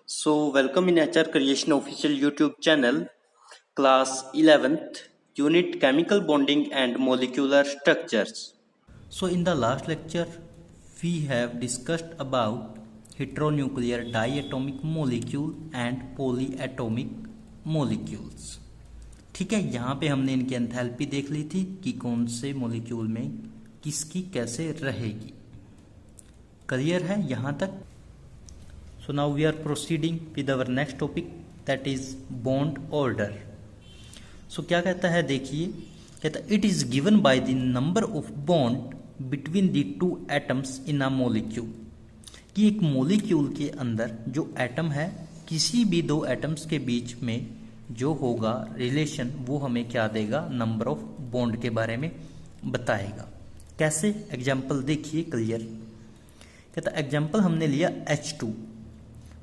So, welcome in HR Creation official YouTube channel, class 11th, unit chemical bonding and molecular structures. So, in the last lecture, we have discussed about heteronuclear diatomic molecule and polyatomic molecules. ठीक है, यहाँ पे हमने इनकी enthalpy देख ली थी कि कौन से मॉलिक्यूल में किसकी कैसे रहेगी। क्लियर है यहाँ तक? So now we are proceeding with our next topic, that is bond order. So क्या कहता है, देखिए कहता है it is given by the number of bond between the two atoms in a molecule, कि एक मोलिक्यूल के अंदर जो एटम है किसी भी दो एटम्स के बीच में जो होगा रिलेशन वो हमें क्या देगा, नंबर ऑफ बॉन्ड के बारे में बताएगा। कैसे? एग्जाम्पल देखिए क्लियर। कहता एग्जाम्पल हमने लिया H2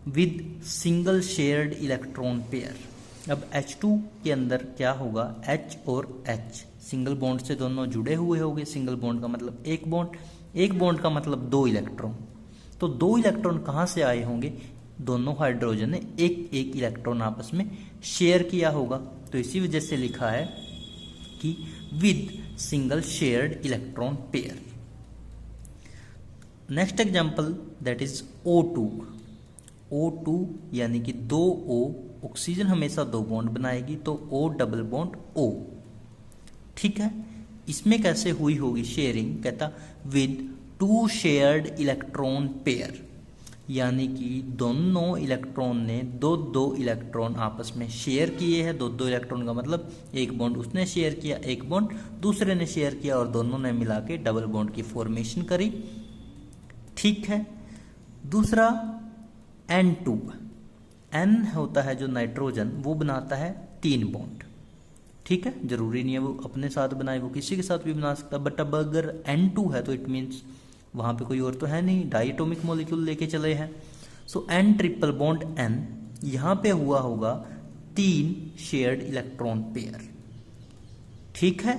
with single shared electron pair. अब H2 के अंदर क्या होगा, H और H सिंगल बॉन्ड से दोनों जुड़े हुए होंगे। सिंगल बॉन्ड का मतलब एक बॉन्ड, एक बॉन्ड का मतलब दो इलेक्ट्रॉन। तो दो इलेक्ट्रॉन कहाँ से आए होंगे, दोनों हाइड्रोजन ने एक एक इलेक्ट्रॉन आपस में शेयर किया होगा। तो इसी वजह से लिखा है कि with single shared electron pair. Next example that is O2। O2 यानी कि दो O, ऑक्सीजन हमेशा दो बॉन्ड बनाएगी तो O डबल बॉन्ड O। ठीक है, इसमें कैसे हुई होगी शेयरिंग, कहता with two shared electron pair, यानी कि दोनों इलेक्ट्रॉन ने दो दो इलेक्ट्रॉन आपस में शेयर किए हैं। दो दो इलेक्ट्रॉन का मतलब एक बॉन्ड उसने शेयर किया, एक बॉन्ड दूसरे ने शेयर किया और दोनों ने मिला के डबल बॉन्ड की फॉर्मेशन करी। ठीक है, दूसरा N2, N होता है जो नाइट्रोजन, वो बनाता है तीन बॉन्ड। ठीक है, जरूरी नहीं है वो अपने साथ बनाए, वो किसी के साथ भी बना सकता है। बट अब अगर N2 है तो इट मीन्स वहां पे कोई और तो है नहीं, डाइएटोमिक मॉलिक्यूल लेके चले हैं। सो N ट्रिपल बॉन्ड N, यहां पे हुआ होगा तीन शेयर्ड इलेक्ट्रॉन पेयर। ठीक है,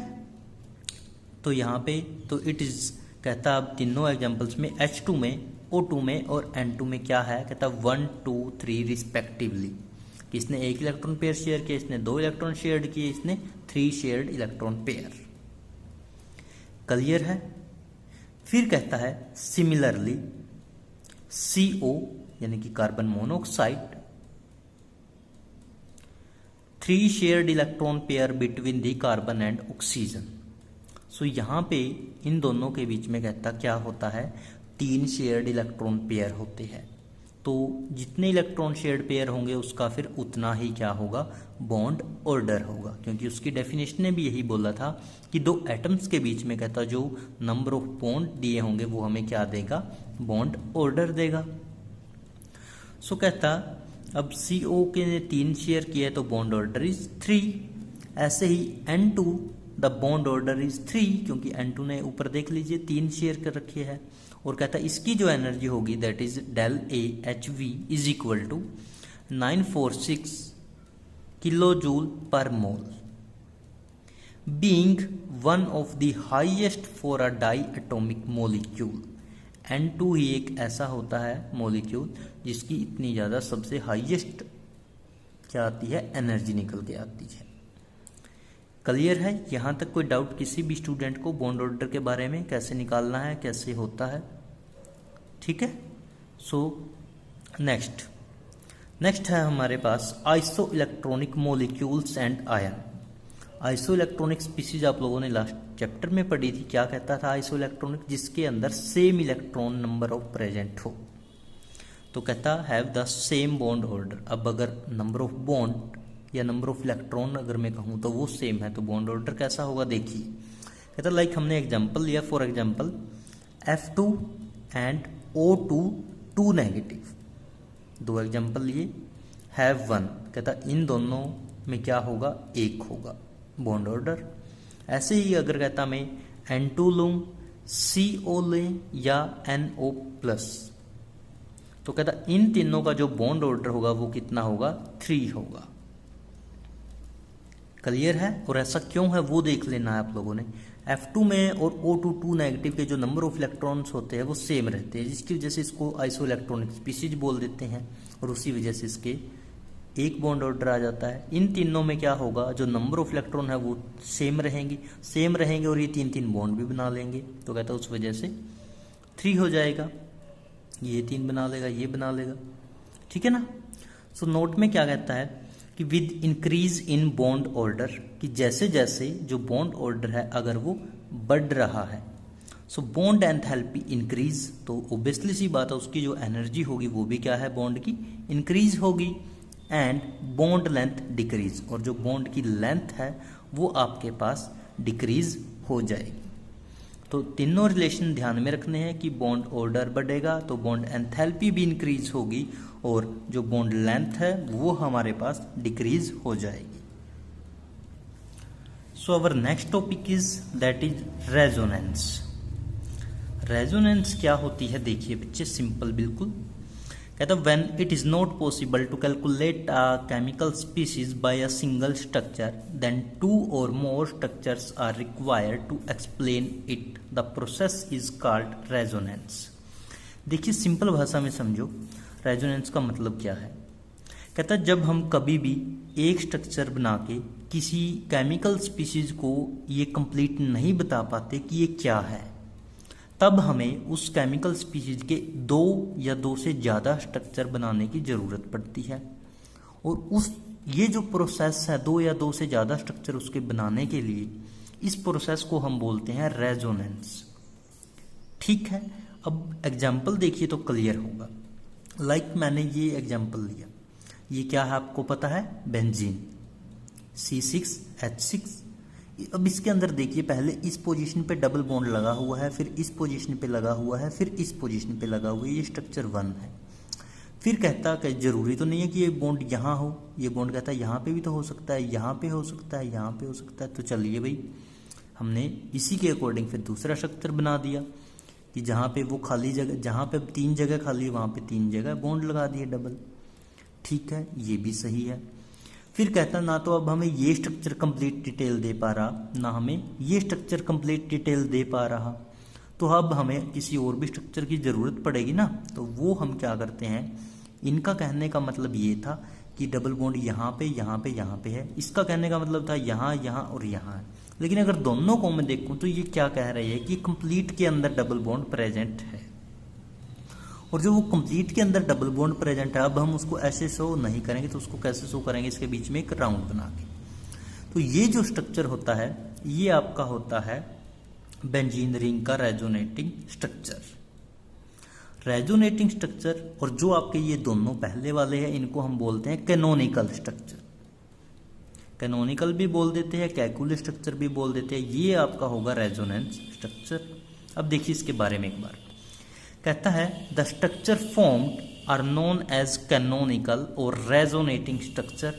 तो यहां पे तो इट इज कहता अब तीनों एग्जांपल्स में H2 में, O2 में और N2 में क्या है, कहता 1 2 3 रिस्पेक्टिवली। इसने एक इलेक्ट्रॉन पेयर शेयर किया, इसने दो इलेक्ट्रॉन शेयर किए, इसने 3 शेयर्ड इलेक्ट्रॉन पेयर। क्लियर है? फिर कहता है सिमिलरली CO यानी कि carbon monoxide 3 shared electron pair between the carbon and oxygen. So यहां पे इन दोनों के बीच में कहता क्या होता है, 3 शेयर्ड इलेक्ट्रॉन पेयर होते हैं। तो जितने इलेक्ट्रॉन शेयर्ड पेयर होंगे उसका फिर उतना ही क्या होगा, बॉन्ड ऑर्डर होगा, क्योंकि उसकी डेफिनेशन ने भी यही बोला था कि दो एटम्स के बीच में कहता जो नंबर ऑफ बॉन्ड दिए होंगे वो हमें क्या देगा, बॉन्ड ऑर्डर देगा। सो कहता अब CO के ने 3 शेयर किया तो बॉन्ड ऑर्डर इज 3। ऐसे ही N2 the bond order is 3, क्योंकि N2 ने ऊपर देख लीजिए 3 शेयर कर रखे हैं। और कहता है इसकी जो एनर्जी होगी that is del AHV is equal to 946 kilo joule per mole, being one of the highest for a diatomic molecule. N2 ही एक ऐसा होता है मोलिक्यूल जिसकी इतनी ज़्यादा सबसे हाईएस्ट क्या आती है, एनर्जी निकल के आती है। क्लियर है? यहाँ तक कोई डाउट किसी भी स्टूडेंट को बॉन्ड ऑर्डर के बारे में, कैसे निकालना है, कैसे होता है? ठीक है। सो नेक्स्ट है हमारे पास isoelectronic molecules and ion. Isoelectronic species आप लोगों ने लास्ट चैप्टर में पढ़ी थी। क्या कहता था आइसो इलेक्ट्रॉनिक, जिसके अंदर same electron number of present हो। तो कहता have the same bond order. अब अगर नंबर ऑफ बॉन्ड या नंबर ऑफ इलेक्ट्रॉन अगर मैं कहूँ तो वो सेम है तो बॉन्ड ऑर्डर कैसा होगा, देखिए। कहता लाइक हमने एग्जांपल लिया, for example F2 and O2 2 negative, दो एग्जांपल लिए, हैव 1। कहता इन दोनों में क्या होगा, एक होगा बॉन्ड ऑर्डर। ऐसे ही अगर कहता मैं N2 लूँ, CO लें या NO प्लस, तो कहता इन तीनों का जो बॉन्ड ऑर्डर होगा वो कितना होगा, 3 होगा। क्लियर है? और ऐसा क्यों है वो देख लेना है आप लोगों ने। F2 में और O2 2 नेगेटिव के जो नंबर ऑफ इलेक्ट्रॉन्स होते हैं वो सेम रहते हैं, जिसकी वजह से इसको आइसो इलेक्ट्रॉनिक स्पीसीज बोल देते हैं। और उसी वजह से इसके एक बॉन्ड ऑर्डर आ जाता है। इन तीनों में क्या होगा, जो नंबर ऑफ इलेक्ट्रॉन है वो सेम रहेंगे और ये 3 बॉन्ड भी बना लेंगे। तो कहता है उस वजह से 3 हो जाएगा, ये 3 बना लेगा, ये बना लेगा, ठीक है ना। सो नोट में क्या कहता है कि with increase in bond order, कि जैसे जैसे जो बॉन्ड ऑर्डर है अगर वो बढ़ रहा है, सो बॉन्ड एंथैल्पी इंक्रीज, तो ओब्वियसली सी बात है उसकी जो एनर्जी होगी वो भी क्या है, बॉन्ड की इंक्रीज होगी। एंड बॉन्ड लेंथ डिक्रीज, और जो बॉन्ड की लेंथ है वो आपके पास डिक्रीज हो जाएगी। तो तीनों रिलेशन ध्यान में रखने हैं कि बॉन्ड ऑर्डर बढ़ेगा तो बॉन्ड एंथैल्पी भी इंक्रीज होगी और जो बॉन्ड लेंथ है वो हमारे पास डिक्रीज हो जाएगी। So our next topic is that is resonance. Resonance क्या होती है, देखिए बच्चे, सिंपल बिल्कुल। कहता है when it is not possible to calculate a chemical species by a single structure then 2 or more structures are required to explain it, the process is called resonance. देखिए simple भाषा में समझो रेजोनेंस का मतलब क्या है। कहता है जब हम कभी भी एक स्ट्रक्चर बना के किसी केमिकल स्पीशीज को ये कंप्लीट नहीं बता पाते कि ये क्या है, तब हमें उस केमिकल स्पीशीज के 2 या 2 से ज़्यादा स्ट्रक्चर बनाने की ज़रूरत पड़ती है। और ये जो प्रोसेस है 2 या 2 से ज़्यादा स्ट्रक्चर उसके बनाने के लिए, इस प्रोसेस को हम बोलते हैं रेजोनेंस, ठीक है। अब एग्जाम्पल देखिए तो क्लियर होगा। लाइक मैंने ये एग्जाम्पल लिया, ये क्या है आपको पता है, बेंजीन C6H6। अब इसके अंदर देखिए पहले इस पोजीशन पे डबल बॉन्ड लगा हुआ है, फिर इस पोजीशन पे लगा हुआ है, फिर इस पोजीशन पे लगा हुआ है, ये स्ट्रक्चर 1 है। फिर कहता कि जरूरी तो नहीं है कि ये बॉन्ड यहाँ हो, ये बॉन्ड कहता है यहाँ पे भी तो हो सकता है, यहाँ पे हो सकता है, यहाँ पे हो सकता है। तो चलिए भाई हमने इसी के अकॉर्डिंग फिर दूसरा स्ट्रक्चर बना दिया कि जहाँ पे वो खाली जगह, जहाँ पे 3 जगह खाली वहाँ पे 3 जगह बॉन्ड लगा दिए डबल, ठीक है, ये भी सही है। फिर कहता ना तो अब हमें ये स्ट्रक्चर कंप्लीट डिटेल दे पा रहा, ना हमें ये स्ट्रक्चर कंप्लीट डिटेल दे पा रहा, तो अब हमें किसी और भी स्ट्रक्चर की ज़रूरत पड़ेगी ना। तो वो हम क्या करते हैं, इनका कहने का मतलब ये था कि डबल बॉन्ड यहाँ पे यहाँ पे यहाँ पे है, इसका कहने का मतलब था यहाँ यहाँ और यहाँ है। लेकिन अगर दोनों को मैं देखूँ तो ये क्या कह रही है कि कंप्लीट के अंदर डबल बॉन्ड प्रेजेंट है, और जो वो कंप्लीट के अंदर डबल बॉन्ड प्रेजेंट है, अब हम उसको ऐसे शो नहीं करेंगे तो उसको कैसे शो करेंगे, इसके बीच में एक राउंड बना के। तो ये जो स्ट्रक्चर होता है ये आपका होता है बेंजीन रिंग का रेजोनेटिंग स्ट्रक्चर। रेजोनेटिंग स्ट्रक्चर और जो आपके ये दोनों पहले वाले हैं इनको हम बोलते हैं कैनोनिकल स्ट्रक्चर। कैनोनिकल भी बोल देते हैं, कैकुल स्ट्रक्चर भी बोल देते हैं, ये आपका होगा रेजोनेंस स्ट्रक्चर। अब देखिए इसके बारे में एक बार, कहता है the structure formed are known as canonical or resonating structure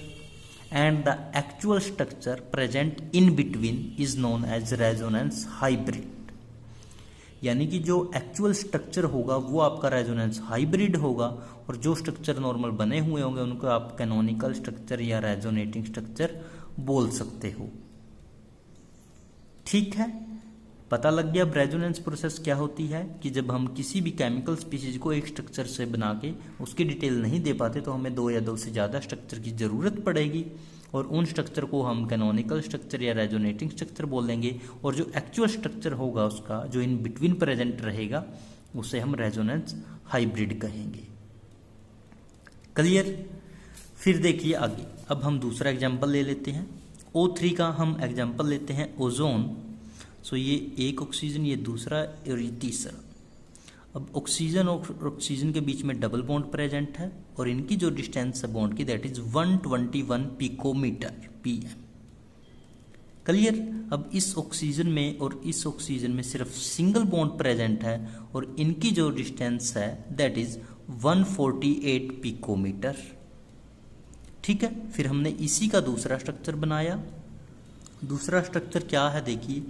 and the actual structure present in between is known as resonance hybrid. यानी कि जो एक्चुअल स्ट्रक्चर होगा वो आपका रेजोनेंस हाइब्रिड होगा, और जो स्ट्रक्चर नॉर्मल बने हुए होंगे उनको आप कैनोनिकल स्ट्रक्चर या रेजोनेटिंग स्ट्रक्चर बोल सकते हो, ठीक है। पता लग गया अब रेजोनेंस प्रोसेस क्या होती है, कि जब हम किसी भी केमिकल स्पीशीज को एक स्ट्रक्चर से बना के उसकी डिटेल नहीं दे पाते तो हमें 2 या 2 से ज़्यादा स्ट्रक्चर की ज़रूरत पड़ेगी, और उन स्ट्रक्चर को हम कैनोनिकल स्ट्रक्चर या रेजोनेटिंग स्ट्रक्चर बोलेंगे, और जो एक्चुअल स्ट्रक्चर होगा उसका जो इन बिटवीन प्रेजेंट रहेगा उसे हम रेजोनेंस हाइब्रिड कहेंगे। क्लियर। फिर देखिए आगे, अब हम दूसरा एग्जाम्पल ले लेते हैं। O3 का हम एग्जाम्पल लेते हैं ओजोन। सो ये एक ऑक्सीजन, ये दूसरा और ये तीसरा। अब ऑक्सीजन और ऑक्सीजन के बीच में डबल बॉन्ड प्रेजेंट है और इनकी जो डिस्टेंस है बॉन्ड की that is 121 picometre PM। Clear. अब इस ऑक्सीजन में और इस ऑक्सीजन में सिर्फ सिंगल बॉन्ड प्रेजेंट है और इनकी जो डिस्टेंस है दैट इज 148 पिकोमीटर, ठीक है। फिर हमने इसी का दूसरा स्ट्रक्चर बनाया। दूसरा स्ट्रक्चर क्या है देखिए,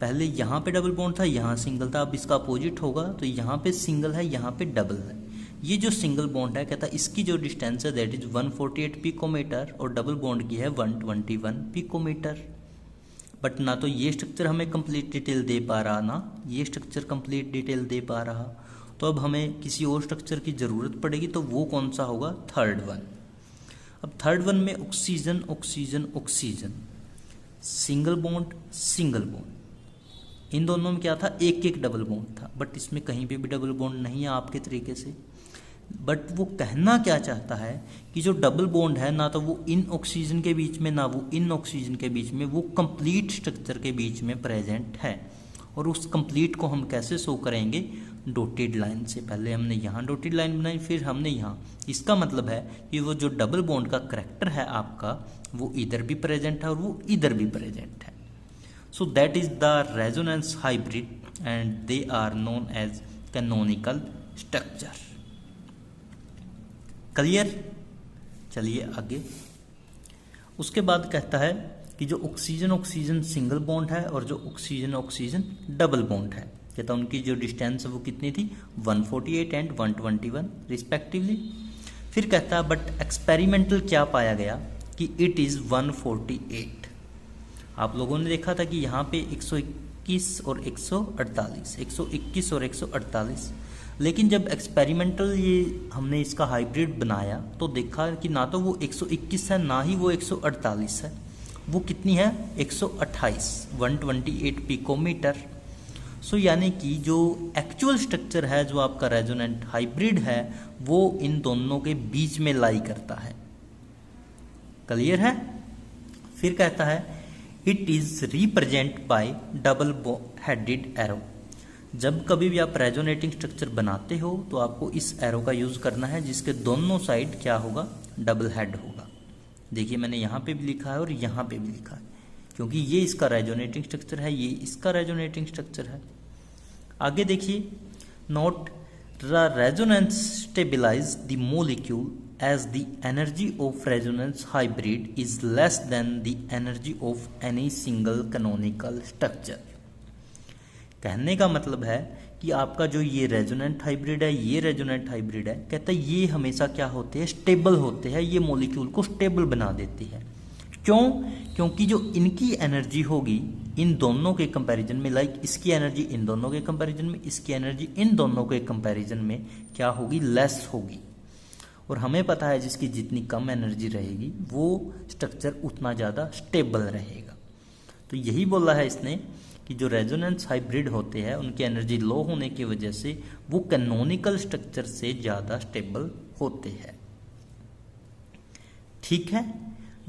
पहले यहाँ पे डबल बॉन्ड था, यहाँ सिंगल था, अब इसका अपोजिट होगा, तो यहाँ पे सिंगल है, यहाँ पे डबल है। ये जो सिंगल बॉन्ड है कहता है इसकी जो डिस्टेंस है दैट इज 148 पिकोमीटर और डबल बॉन्ड की है 121 पिकोमीटर। बट ना तो ये स्ट्रक्चर हमें कंप्लीट डिटेल दे पा रहा, ना ये स्ट्रक्चर कंप्लीट डिटेल दे पा रहा, तो अब हमें किसी और स्ट्रक्चर की ज़रूरत पड़ेगी, तो वो कौन सा होगा? Third one. अब थर्ड वन में oxygen oxygen oxygen, single bond single bond, इन दोनों में क्या था? एक एक डबल बॉन्ड था, बट इसमें कहीं पे भी डबल बॉन्ड नहीं है आपके तरीके से। बट वो कहना क्या चाहता है कि जो डबल बॉन्ड है ना तो वो इन ऑक्सीजन के बीच में ना वो इन ऑक्सीजन के बीच में, वो कंप्लीट स्ट्रक्चर के बीच में प्रेजेंट है। और उस कंप्लीट को हम कैसे शो करेंगे? डॉटेड लाइन से। पहले हमने यहाँ डॉटेड लाइन बनाई, फिर हमने यहाँ। इसका मतलब है कि वो जो डबल बॉन्ड का करैक्टर है आपका, वो इधर भी प्रेजेंट है और वो इधर भी प्रेजेंट है। So that is the resonance hybrid and they are known as canonical structure. Clear? चलिए आगे। उसके बाद कहता है कि जो ऑक्सीजन ऑक्सीजन सिंगल बॉन्ड है और जो ऑक्सीजन ऑक्सीजन डबल बॉन्ड है, कहता है उनकी जो डिस्टेंस है वो कितनी थी? 148 एंड 121 रिस्पेक्टिवली। फिर कहता है बट एक्सपेरिमेंटल क्या पाया गया कि इट इज़ 148। आप लोगों ने देखा था कि यहाँ पे 121 और 148, 121 और 148, लेकिन जब एक्सपेरिमेंटल ये हमने इसका हाइब्रिड बनाया तो देखा कि ना तो वो 121 है ना ही वो 148 है। वो कितनी है? 128, 128 पिकोमीटर। सो यानी कि जो एक्चुअल स्ट्रक्चर है, जो आपका रेजोनेंट हाइब्रिड है, वो इन दोनों के बीच में लाई करता है। क्लियर है? फिर कहता है it is represent by double headed arrow. जब कभी भी आप रेजोनेटिंग स्ट्रक्चर बनाते हो तो आपको इस एरो का यूज करना है, जिसके दोनों साइड क्या होगा? डबल हेड होगा। देखिए मैंने यहाँ पे भी लिखा है और यहाँ पे भी लिखा है, क्योंकि ये इसका रेजोनेटिंग स्ट्रक्चर है, ये इसका रेजोनेटिंग स्ट्रक्चर है। आगे देखिए, note the resonance stabilise the molecule as the energy of resonance hybrid is less than the energy of any single canonical structure। कहने का मतलब है कि आपका जो ये रेजोनेंट हाइब्रिड है, ये रेजोनेंट हाइब्रिड है, कहता है ये हमेशा क्या होते हैं? स्टेबल होते हैं। ये मॉलिक्यूल को स्टेबल बना देती है। क्यों? क्योंकि जो इनकी एनर्जी होगी इन दोनों के कंपैरिजन में, लाइक इसकी एनर्जी इन दोनों के कंपैरिजन में, इसकी एनर्जी इन दोनों के कंपैरिजन में क्या होगी? लेस होगी। और हमें पता है जिसकी जितनी कम एनर्जी रहेगी वो स्ट्रक्चर उतना ज़्यादा स्टेबल रहेगा। तो यही बोला है इसने कि जो रेजोनेंस हाइब्रिड होते हैं उनकी एनर्जी लो होने की वजह से वो कैनोनिकल स्ट्रक्चर से ज़्यादा स्टेबल होते हैं। ठीक है,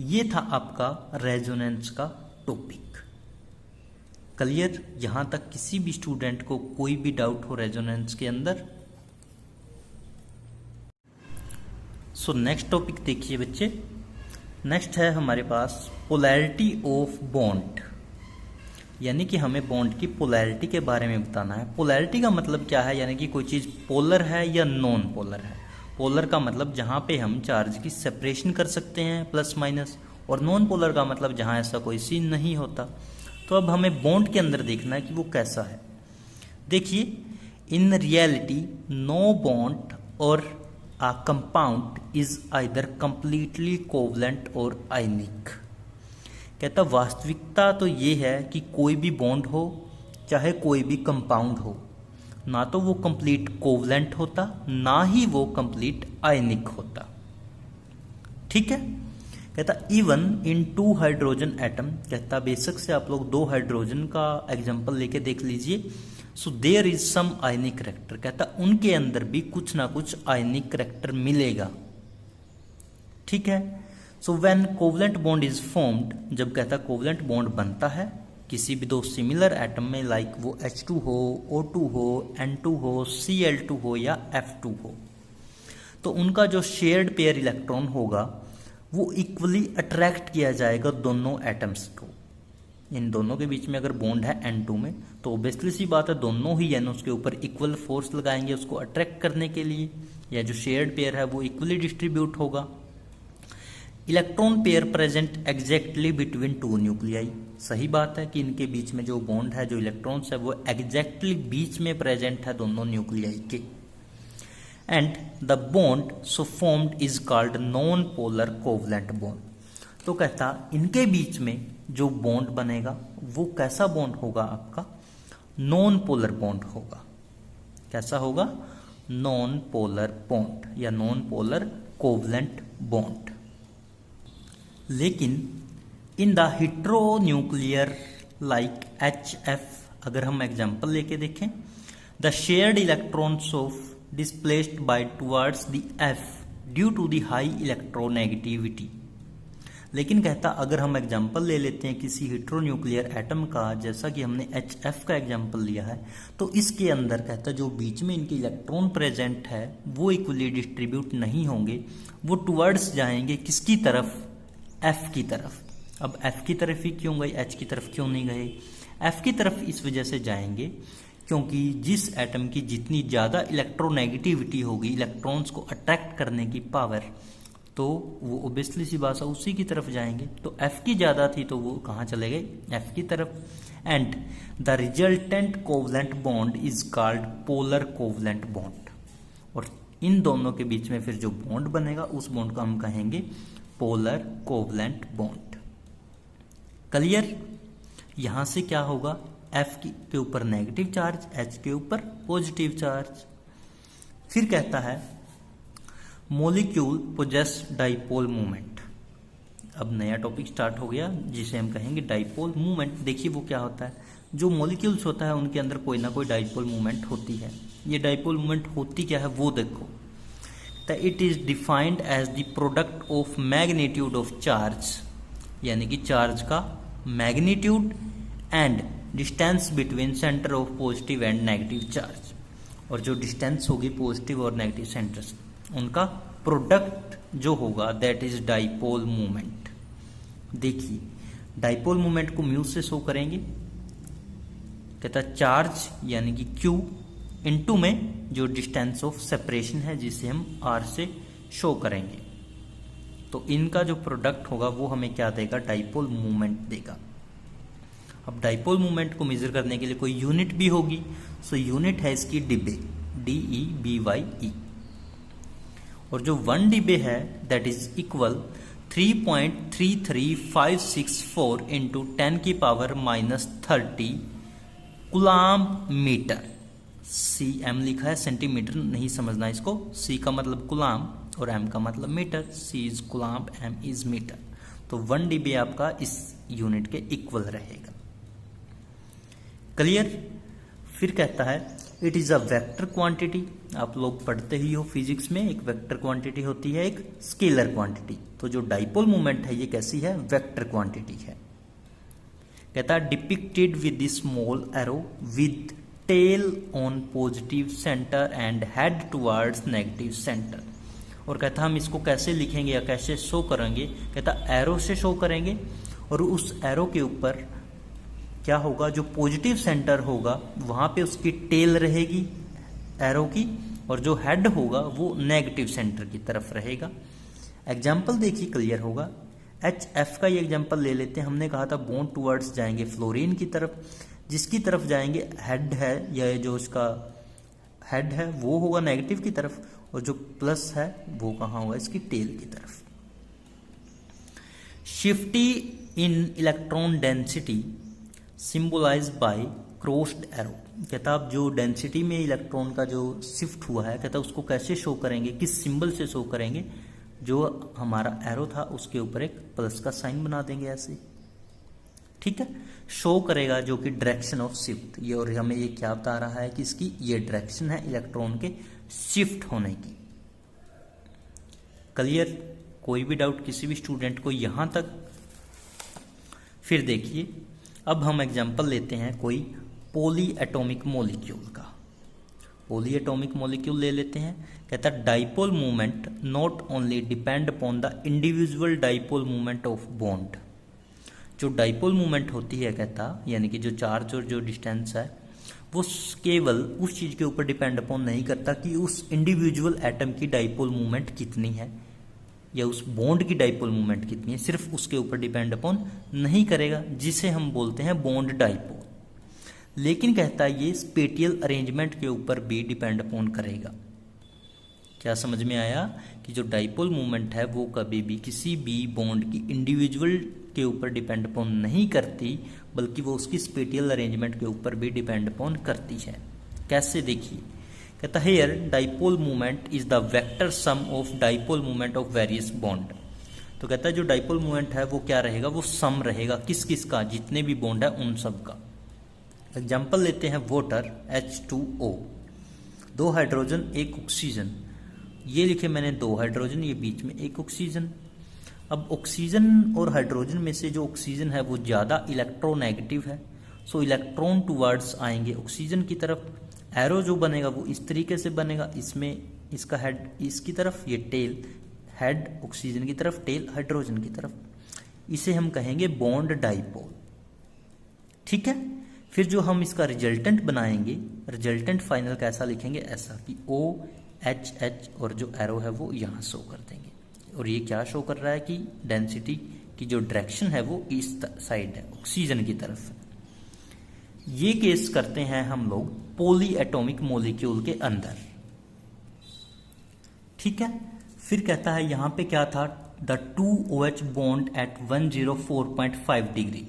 ये था आपका रेजोनेंस का टॉपिक। क्लियर? यहां तक किसी भी स्टूडेंट को कोई भी डाउट हो रेजोनेंस के अंदर? सो नेक्स्ट टॉपिक देखिए बच्चे। नेक्स्ट है हमारे पास पोलैरिटी ऑफ बॉन्ड, यानी कि हमें बॉन्ड की पोलैरिटी के बारे में बताना है। पोलैरिटी का मतलब क्या है? यानी कि कोई चीज़ पोलर है या नॉन पोलर है। पोलर का मतलब जहाँ पे हम चार्ज की सेपरेशन कर सकते हैं प्लस माइनस, और नॉन पोलर का मतलब जहाँ ऐसा कोई सीन नहीं होता। तो अब हमें बॉन्ड के अंदर देखना है कि वो कैसा है। देखिए, इन रियलिटी नो बॉन्ड और a compound is either completely covalent or ionic। कहता वास्तविकता तो ये है कि कोई भी बॉन्ड हो चाहे कोई भी कंपाउंड हो, ना तो वो कंप्लीट कोवलेंट होता ना ही वो कंप्लीट आयनिक होता। ठीक है? कहता इवन इन 2 हाइड्रोजन एटम, कहता बेशक से आप लोग 2 हाइड्रोजन का एग्जांपल लेके देख लीजिए। So there is some ionic character, कहता उनके अंदर भी कुछ ना कुछ आयनिक करैक्टर मिलेगा। ठीक है? So when covalent bond is formed, जब कहता कोवलेंट बॉन्ड बनता है किसी भी 2 सिमिलर एटम में, लाइक वो H2 हो, O2 हो, N2 हो, Cl2 हो या F2 हो, तो उनका जो शेयर्ड पेयर इलेक्ट्रॉन होगा वो इक्वली अट्रैक्ट किया जाएगा दोनों एटम्स को। इन दोनों के बीच में अगर बॉन्ड है N2 में, तो ऑब्वियसली सी बात है दोनों ही एन उसके ऊपर इक्वल फोर्स लगाएंगे उसको अट्रैक्ट करने के लिए, या जो शेयर्ड पेयर है वो इक्वली डिस्ट्रीब्यूट होगा। Electron pair present exactly between 2 nuclei, सही बात है कि इनके बीच में जो बॉन्ड है, जो इलेक्ट्रॉन्स है, वो एग्जैक्टली बीच में प्रेजेंट है दोनों न्यूक्लियाई के। And the bond so formed is called non polar covalent bond. तो कहता इनके बीच में जो बॉन्ड बनेगा वो कैसा बॉन्ड होगा? आपका नॉन पोलर बॉन्ड होगा। कैसा होगा? नॉन पोलर बॉन्ड या नॉन पोलर कोवलेंट बॉन्ड। लेकिन in the heteronuclear like HF, अगर हम एग्जांपल लेके देखें, the shared electrons of displaced by towards the F due to the high electronegativity. लेकिन कहता अगर हम एग्जांपल ले लेते हैं किसी हेटेरोन्यूक्लियर एटम का, जैसा कि हमने HF का एग्जांपल लिया है, तो इसके अंदर कहता जो बीच में इनके इलेक्ट्रॉन प्रेजेंट है वो इक्वली डिस्ट्रीब्यूट नहीं होंगे, वो टुवर्ड्स जाएंगे किसकी तरफ, F की तरफ। अब F की तरफ ही क्यों गए, H की तरफ क्यों नहीं गए? F की तरफ इस वजह से जाएंगे क्योंकि जिस एटम की जितनी ज़्यादा इलेक्ट्रोनेगेटिविटी होगी, इलेक्ट्रॉन्स को अट्रैक्ट करने की पावर, तो वो ओबियसली सी बात है उसी की तरफ जाएंगे। तो F की ज़्यादा थी तो वो कहाँ चले गए, F की तरफ। And the resultant covalent bond is called polar covalent bond. और इन दोनों के बीच में फिर जो बॉन्ड बनेगा उस बॉन्ड को हम कहेंगे पोलर कोवलेंट बॉन्ड। क्लियर? यहां से क्या होगा, F के ऊपर नेगेटिव चार्ज, H के ऊपर पॉजिटिव चार्ज। फिर कहता है मोलिक्यूल पोजेस डाइपोल मूवमेंट। अब नया टॉपिक स्टार्ट हो गया जिसे हम कहेंगे डाइपोल मूवमेंट। देखिए वो क्या होता है, जो मोलिक्यूल्स होता है उनके अंदर कोई ना कोई डाइपोल मूवमेंट होती है। ये डाइपोल मूवमेंट होती क्या है वो देखो, it is defined as the product of magnitude of charge, यानी कि चार्ज का magnitude and distance between centre of positive and negative charge. और जो डिस्टेंस होगी पॉजिटिव और नेगेटिव सेंटर्स, उनका प्रोडक्ट जो होगा दैट इज डाइपोल मूवमेंट। देखिए डाइपोल मूवमेंट को म्यू से शो करेंगे, कहता चार्ज यानी कि Q इनटू में जो डिस्टेंस ऑफ सेपरेशन है जिसे हम R से शो करेंगे। तो इनका जो प्रोडक्ट होगा वो हमें क्या देगा, डाइपोल मूवमेंट देगा। अब डाइपोल मूवमेंट को मेजर करने के लिए कोई यूनिट भी होगी, सो यूनिट है इसकी डिबे, DEBYE। और जो 1 डिबे है दैट इज इक्वल 3.33564 इंटू 10 की पावर -30 कुलाम्ब मीटर। CM लिखा है, सेंटीमीटर नहीं समझना इसको। C का मतलब कुलाम्ब और M का मतलब metre. C is coulomb, M is metre. तो 1 डिबे आपका इस यूनिट के इक्वल रहेगा। क्लियर? फिर कहता है it is a vector quantity. आप लोग पढ़ते ही हो फिजिक्स में, एक वेक्टर क्वांटिटी होती है, एक स्केलर क्वांटिटी। तो जो डाइपोल मूवमेंट है ये कैसी है, वेक्टर क्वांटिटी है। कहता है depicted with the small arrow with tail on positive centre and head towards negative centre. और कहता हम इसको कैसे लिखेंगे या कैसे शो करेंगे, कहता एरो से शो करेंगे और उस एरो के ऊपर क्या होगा, जो पॉजिटिव सेंटर होगा वहां पे उसकी टेल रहेगी एरो की, और जो हेड होगा वो नेगेटिव सेंटर की तरफ रहेगा। एग्जाम्पल देखिए क्लियर होगा। HF का ये एग्जाम्पल ले लेते हैं। हमने कहा था बॉन्ड टुवर्ड्स जाएंगे फ्लोरीन की तरफ, जिसकी तरफ जाएंगे हेड है या जो उसका हेड है वो होगा नेगेटिव की तरफ, और जो प्लस है वो कहाँ होगा, इसकी टेल की तरफ। Shift in electron density symbolise by crossed arrow. कहता आप जो डेंसिटी में इलेक्ट्रॉन का जो शिफ्ट हुआ है, कहता उसको कैसे शो करेंगे, किस सिंबल से शो करेंगे, जो हमारा एरो था उसके ऊपर एक प्लस का साइन बना देंगे ऐसे, ठीक है, शो करेगा जो कि डायरेक्शन ऑफ शिफ्ट। ये और हमें ये क्या बता रहा है कि इसकी ये डायरेक्शन है इलेक्ट्रॉन के शिफ्ट होने की। क्लियर? कोई भी डाउट किसी भी स्टूडेंट को यहां तक? फिर देखिए अब हम एग्जांपल लेते हैं कोई पॉली एटॉमिक मॉलिक्यूल का। पॉली एटॉमिक मॉलिक्यूल ले लेते हैं। कहता है dipole movement not only depend upon the individual dipole movement of bond. जो डाइपोल मूवमेंट होती है कहता, यानी कि जो चार्ज और जो डिस्टेंस है वो केवल उस चीज के ऊपर डिपेंड अपॉन नहीं करता कि उस इंडिविजुअल एटम की डाइपोल मूवमेंट कितनी है या उस बॉन्ड की डाइपोल मूवमेंट कितनी है, सिर्फ उसके ऊपर डिपेंड अपॉन नहीं करेगा, जिसे हम बोलते हैं बॉन्ड डाइपोल। लेकिन कहता है ये स्पेटियल अरेंजमेंट के ऊपर भी डिपेंड अपॉन करेगा। क्या समझ में आया कि जो डाइपोल मूवमेंट है वो कभी भी किसी भी बॉन्ड की इंडिविजुअल के ऊपर डिपेंड अपॉन नहीं करती, बल्कि वो उसकी स्पेटियल अरेंजमेंट के ऊपर भी डिपेंड अपॉन करती है। कैसे? देखिए कहता है here dipole moment is the vector sum of dipole moment of various bond. तो कहता है जो डाइपोल मोमेंट है वो क्या रहेगा, वो सम रहेगा किस किस का, जितने भी बॉन्ड है उन सब का। एग्जाम्पल लेते हैं वाटर H2O, 2 हाइड्रोजन 1 ऑक्सीजन, ये लिखे मैंने 2 हाइड्रोजन, ये बीच में 1 ऑक्सीजन। अब ऑक्सीजन और हाइड्रोजन में से जो ऑक्सीजन है वो ज़्यादा इलेक्ट्रोनेगेटिव है, सो इलेक्ट्रॉन टूवर्ड्स आएंगे ऑक्सीजन की तरफ। एरो जो बनेगा वो इस तरीके से बनेगा, इसमें इसका हेड इसकी तरफ, ये टेल, हेड ऑक्सीजन की तरफ, टेल हाइड्रोजन की तरफ। इसे हम कहेंगे बॉन्ड डाइपोल। ठीक है, फिर जो हम इसका रिजल्टेंट बनाएंगे, रिजल्टेंट फाइनल कैसा लिखेंगे, ऐसा कि OH और जो एरो है वो यहाँ शो कर देंगे। और ये क्या शो कर रहा है कि डेंसिटी की जो डायरेक्शन है वो इस साइड है, ऑक्सीजन की तरफ है। ये केस करते हैं हम लोग पॉली एटॉमिक मॉलिक्यूल के अंदर। ठीक है, फिर कहता है यहां पे क्या था, the 2OH bond eight 104.5 degree.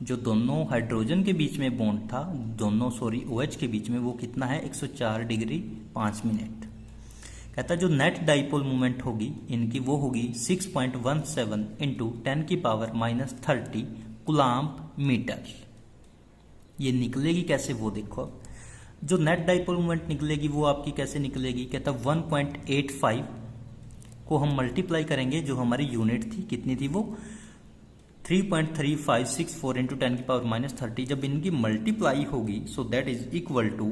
जो दोनों हाइड्रोजन के बीच में बॉन्ड था, OH के बीच में, वो कितना है 104 डिग्री 5 मिनट। कहता है जो नेट डाइपोल मोमेंट होगी इनकी वो होगी 6.17 इंटू 10⁻³ कूलाम्ब मीटर। ये निकलेगी कैसे वो देखो। जो नेट डाइपोल मोमेंट निकलेगी वो आपकी कैसे निकलेगी, कहता 1.85 को हम मल्टीप्लाई करेंगे, जो हमारी यूनिट थी कितनी थी वो 3.3564 इंटू 10⁻³ जब इनकी मल्टीप्लाई होगी, so that is equal to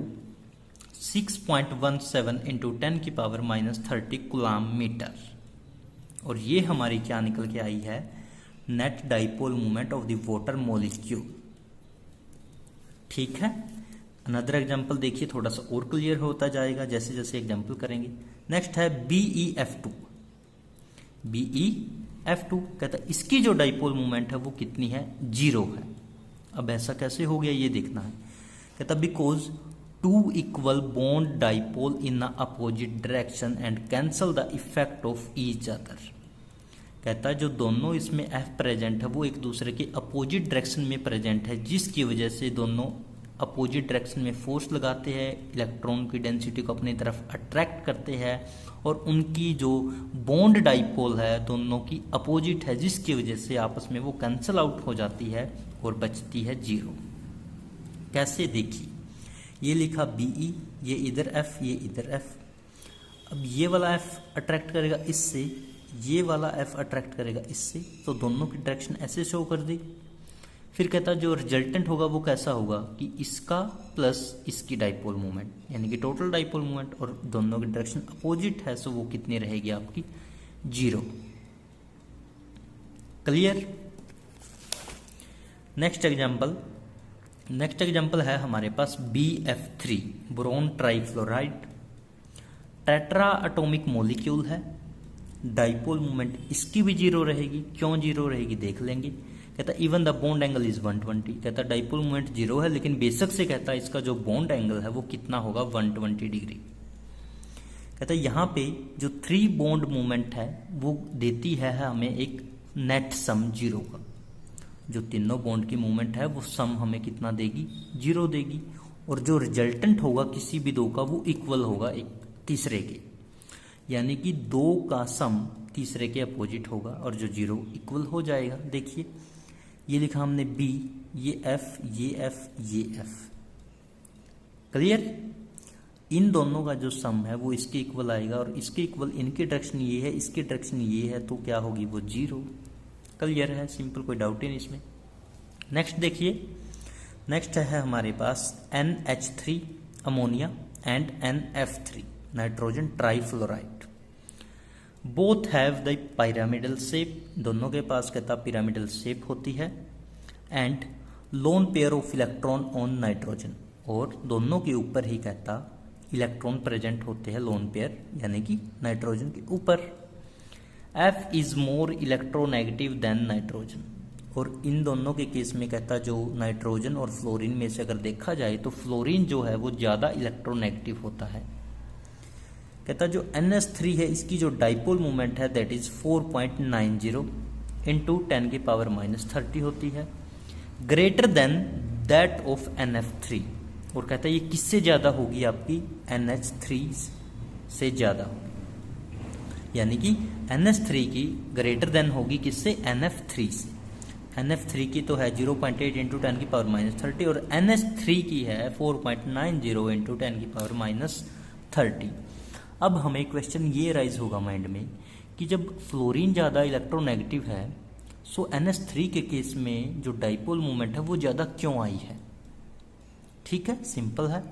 6.17 into 10⁻³ coulomb metre. और ये हमारी क्या निकल के आई है, net dipole moment of the water molecule. ठीक है, अनदर एग्जाम्पल देखिए, थोड़ा सा और क्लियर होता जाएगा जैसे जैसे एग्जाम्पल करेंगे। नेक्स्ट है BeF2। BeF2 कहता है इसकी जो डाइपोल मोमेंट है वो कितनी है, 0 है। अब ऐसा कैसे हो गया ये देखना है। कहता because 2 equal bond dipole in a opposite direction and cancel the effect of each other. कहता है जो दोनों इसमें F प्रेजेंट है वो एक दूसरे के अपोजिट डायरेक्शन में प्रेजेंट है, जिसकी वजह से दोनों अपोजिट डायरेक्शन में फोर्स लगाते हैं, इलेक्ट्रॉन की डेंसिटी को अपनी तरफ अट्रैक्ट करते हैं, और उनकी जो बॉन्ड डाइपोल है दोनों की अपोजिट है, जिसकी वजह से आपस में वो कैंसल आउट हो जाती है और बचती है 0। कैसे देखिए, ये लिखा BE, ये इधर F, ये इधर F। अब ये वाला F अट्रैक्ट करेगा इससे, ये वाला F अट्रैक्ट करेगा इससे, तो दोनों की डायरेक्शन ऐसे शो कर दी। फिर कहता जो रिजल्टेंट होगा वो कैसा होगा कि इसका प्लस इसकी डाइपोल मोमेंट, यानी कि टोटल डाइपोल मोमेंट, और दोनों की डायरेक्शन अपोजिट है, सो वो कितनी रहेगी आपकी 0। क्लियर। नेक्स्ट एग्जाम्पल है हमारे पास BF3 boron trifluoride, tetra atomic molecule है। डाइपोल मोमेंट इसकी भी 0 रहेगी। क्यों 0 रहेगी देख लेंगे। कहता even the bond angle is 120। कहता डाइपोल मोमेंट 0 है, लेकिन बेशक से कहता है इसका जो बॉन्ड एंगल है वो कितना होगा 120 डिग्री। कहता यहाँ पे जो 3 बॉन्ड मोमेंट है वो देती है हमें एक नेट सम 0 का। जो तीनों बॉन्ड की मूवमेंट है वो सम हमें कितना देगी, 0 देगी। और जो रिजल्टेंट होगा किसी भी 2 का वो इक्वल होगा एक तीसरे के, यानी कि 2 का सम तीसरे के अपोजिट होगा और जो 0 इक्वल हो जाएगा। देखिए ये लिखा हमने B, ये F, ये F, ये F। क्लियर। इन दोनों का जो सम है वो इसके इक्वल आएगा और इसके इक्वल इनकी डायरेक्शन ये है, इसकी डायरेक्शन ये है, तो क्या होगी वो 0। क्लियर है, सिंपल, कोई डाउट ही नहीं इसमें। नेक्स्ट देखिए, नेक्स्ट है हमारे पास NH3 ammonia and NF3 nitrogen trifluoride. Both have the pyramidal shape, दोनों के पास कहता पिरामिडल शेप होती है। And lone pair of electron on nitrogen, और दोनों के ऊपर ही कहता इलेक्ट्रॉन प्रेजेंट होते हैं लोन पेयर, यानी कि नाइट्रोजन के ऊपर। F is more electronegative than nitrogen, और इन दोनों के केस में कहता जो नाइट्रोजन और फ्लोरीन में से अगर देखा जाए तो फ्लोरीन जो है वो ज़्यादा इलेक्ट्रोनेगेटिव होता है। कहता जो NH3 है इसकी जो डाइपोल मोमेंट है दैट इज 4.90 इंटू 10⁻³ होती है, greater than that of NF3, और कहता है ये किससे ज़्यादा होगी, आपकी NH3 से ज़्यादा होगी, यानी कि NH3 की ग्रेटर देन होगी किससे, NF3 से। NF3 की तो है 0.8 इंटू 10 की पावर -30 और NH3 की है 4.90 इंटू 10 की पावर -30। अब हमें क्वेश्चन ये राइज होगा माइंड में कि जब फ्लोरीन ज़्यादा इलेक्ट्रोनेगेटिव है, सो NH3 के केस में जो डाइपोल मोमेंट है वो ज़्यादा क्यों आई है। ठीक है, सिंपल है।